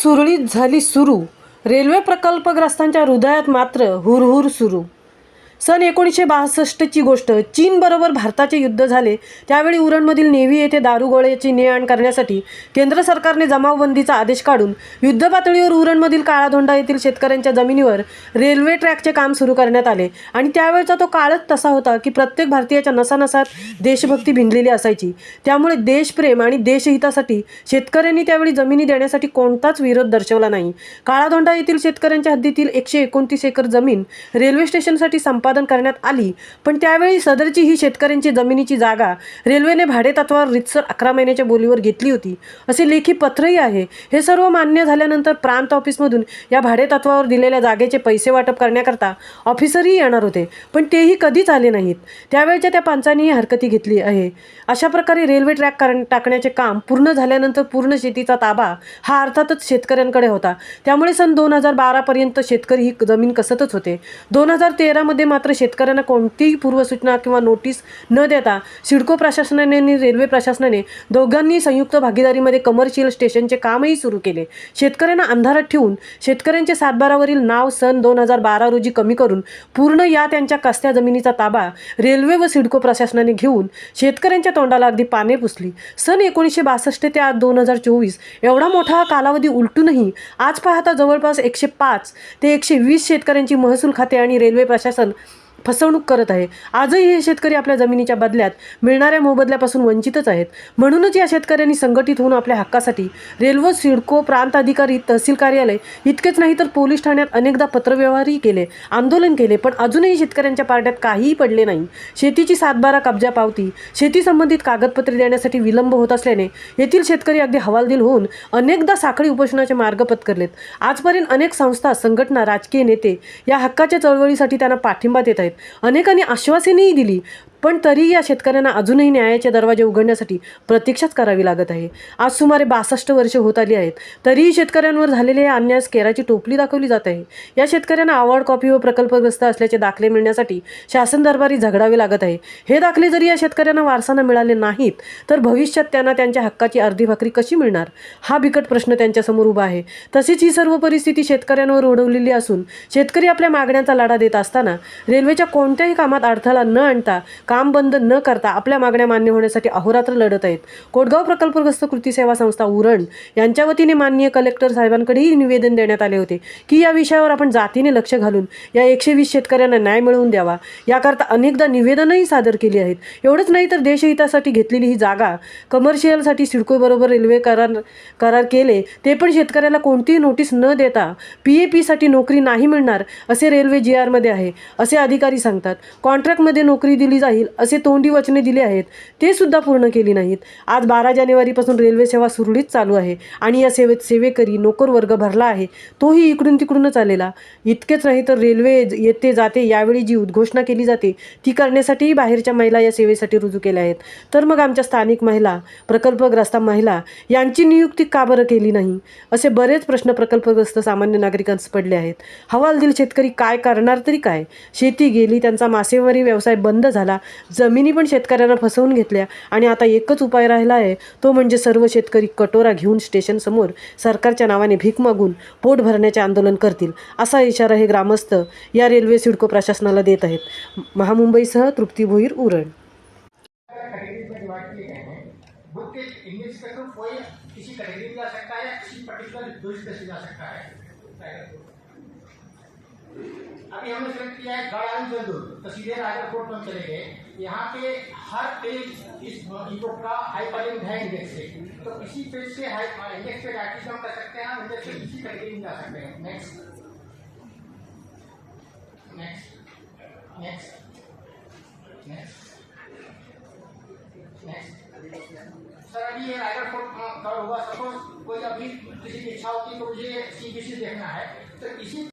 सुरळीत झाली सुरू. रेल्वे प्रकल्पग्रस्तांच्या हृदयात मात्र हुरहुर सुरू. सन 1962ची गोष्ट. चीनबरोबर भारताचे युद्ध झाले त्यावेळी उरणमधील नेव्ही येथे दारुगोळ्याची ने-आण करण्यासाठी केंद्र सरकारने जमावबंदीचा आदेश काढून युद्धपातळीवर उरणमधील काळाधोंडा येथील शेतकऱ्यांच्या जमिनीवर रेल्वे ट्रॅकचे काम सुरू करण्यात आले. आणि त्यावेळचा तो काळच तसा होता की प्रत्येक भारतीयाच्या नसानसात देशभक्ती भिनलेली असायची. त्यामुळे देशप्रेम आणि देशहितासाठी शेतकऱ्यांनी त्यावेळी जमिनी देण्यासाठी कोणताच विरोध दर्शवला नाही. काळाधोंडा येथील शेतकऱ्यांच्या हद्दीतील 129 एकर जमीन रेल्वे स्टेशनसाठी संपादन करण्यात आली. पण त्यावेळी सदरची ही शेतकऱ्यांची जमिनीची जागा रेल्वेने भाडेतत्वावर रीतसर 11 महिन्याच्या बोलीवर घेतली होती असे लेखी पत्रही आहे. हे सर्व मान्य झाल्यानंतर प्रांत ऑफिसमधून या भाडेतत्वावर दिलेल्या जागेचे पैसे वाटप करण्याकरता ऑफिसरही येणार होते, पण तेही कधीच आले नाहीत. त्यावेळच्या त्या पंचांनीही हरकती घेतली आहे. अशा प्रकारे रेल्वे ट्रॅक टाकण्याचे काम पूर्ण झाल्यानंतर पूर्ण शेतीचा ताबा हा अर्थातच शेतकऱ्यांकडे होता. त्यामुळे सन 2012 पर्यंत शेतकरी ही जमीन कसतच होते. 2013 मध्ये मात्र शेतकऱ्यांना कोणतीही पूर्वसूचना किंवा नोटीस न देता सिडको प्रशासनाने आणि रेल्वे प्रशासनाने दोघांनी संयुक्त भागीदारीमध्ये कमर्शियल स्टेशनचे कामही सुरू केले. शेतकऱ्यांना अंधारात ठेवून शेतकऱ्यांचे 7/12वरील नाव सन 2012 रोजी कमी करून पूर्ण या त्यांच्या कसत्या जमिनीचा ताबा रेल्वे व सिडको प्रशासनाने घेऊन शेतकऱ्यांच्या तोंडाला अगदी पाने पुसली. सन 1962 ते आज 2024 एवढा मोठा कालावधी उलटूनही आज पाहता जवळपास 105 ते 120 शेतकऱ्यांची महसूल खाते आणि रेल्वे प्रशासन फसवणूक करत आहे. आजही हे शेतकरी आपल्या जमिनीच्या बदल्यात मिळणाऱ्या मोबदल्यापासून वंचितच आहेत. म्हणूनच या शेतकऱ्यांनी संघटित होऊन आपल्या हक्कासाठी रेल्वे, सिडको, प्रांत अधिकारी, तहसील कार्यालय इतकेच नाही तर पोलीस ठाण्यात अनेकदा पत्रव्यवहारही केले, आंदोलन केले, पण अजूनही शेतकऱ्यांच्या पारड्यात काहीही पडले नाही. शेतीची 7/12 कब्जा पावती, शेती संबंधित कागदपत्रे देण्यासाठी विलंब होत असल्याने येथील शेतकरी अगदी हवालदिल होऊन अनेकदा साखळी उपोषणाचे मार्ग पत्करलेत. आजपर्यंत अनेक संस्था, संघटना, राजकीय नेते या हक्काच्या चळवळीसाठी त्यांना पाठिंबा देत आहेत. अनेकांनी आश्वासनेही दिली, पण तरीही या शेतकऱ्यांना अजूनही न्यायाचे दरवाजे उघडण्यासाठी प्रतीक्षाच करावी लागत आहे. आज सुमारे 62 वर्षे होत आली आहेत, तरीही शेतकऱ्यांवर झालेल्या या अन्यायास केराची टोपली दाखवली जात आहे. या शेतकऱ्यांना अवॉर्ड कॉपी व प्रकल्पग्रस्त असल्याचे दाखले मिळण्यासाठी शासन दरबारी झगडावे लागत आहे. हे दाखले जरी या शेतकऱ्यांना वारसाने मिळाले नाहीत तर भविष्यात त्यांना त्यांच्या हक्काची अर्धी भाकरी कशी मिळणार, हा बिकट प्रश्न त्यांच्यासमोर उभा आहे. तसेच ही सर्व परिस्थिती शेतकऱ्यांवर ओढवलेली असून शेतकरी आपल्या मागण्यांचा लढा देत असताना रेल्वेच्या कोणत्याही कामात अडथळा न आणता, काम बंद न करता आपल्या मागण्या मान्य होण्यासाठी अहोरात्र लढत आहेत. कोटगाव प्रकल्पग्रस्त कृती सेवा संस्था उरण यांच्या वतीने माननीय कलेक्टर साहेबांकडेही निवेदन देण्यात आले होते की या विषयावर आपण जातीने लक्ष घालून या 120 शेतकऱ्यांना न्याय मिळवून द्यावा. याकरता अनेकदा निवेदनही सादर केली आहेत. एवढंच नाही तर देशहितासाठी घेतलेली ही जागा कमर्शियलसाठी सिडकोबरोबर रेल्वे करार केले ते पण शेतकऱ्याला कोणतीही नोटीस न देता PAPसाठी नोकरी नाही मिळणार असे रेल्वे GRमध्ये आहे असे अधिकारी सांगतात. कॉन्ट्रॅक्टमध्ये नोकरी दिली जाईल असे तोंडी वचने दिले आहेत, ते सुद्धा पूर्ण केली नाहीत. आज 12 जानेवारीपासून रेल्वे सेवा सुरळीत चालू आहे आणि या सेवेत सेवेकरी नोकर वर्ग भरला आहे, तोही इकडून तिकडूनच आलेला. इतकेच नाही तर रेल्वे येते जाते यावेळी जी उद्घोषणा केली जाते ती करण्यासाठीही बाहेरच्या महिला या सेवेसाठी रुजू केल्या आहेत. तर मग आमच्या स्थानिक महिला, प्रकल्पग्रस्त महिला यांची नियुक्ती का बरं केली नाही, असे बरेच प्रश्न प्रकल्पग्रस्त सामान्य नागरिकांस पडले आहेत. हवालदिल शेतकरी काय करणार तरी काय? शेती गेली, त्यांचा मासेमारी व्यवसाय बंद झाला, जमिनी पण शेतकऱ्यांना फसवून घेतल्या आणि आता एकच उपाय राहिला आहे, तो म्हणजे सर्व शेतकरी कटोरा घेऊन स्टेशन समोर सरकारच्या नावाने भीक मागून पोट भरण्याचे आंदोलन करतील, असा इशारा हे ग्रामस्थ या रेल्वे सिडको प्रशासनाला देत आहेत. महामुंबईसह तृप्ती भोईर, उरण. अभी हमने सेलेक्ट किया है गढ़ आलू जल्दूर, तो सीधे रायगढ़ कोर्ट में चले गए. यहाँ पे हर पेज इस ईबुक का हाइपरलिंक है इंडेक्स से, तो इसी पेज से इंडेक्स पे जाके हम कर सकते हैं, इंडेक्स से इसी कैटेगरी में जा सकते हैं. Next next next next next sir, अभी ये रायगढ़ कोर्ट कवर हुआ. सपोज कोई अभी किसी की इच्छा होती है तो मुझे CBC देखना है, तो इसी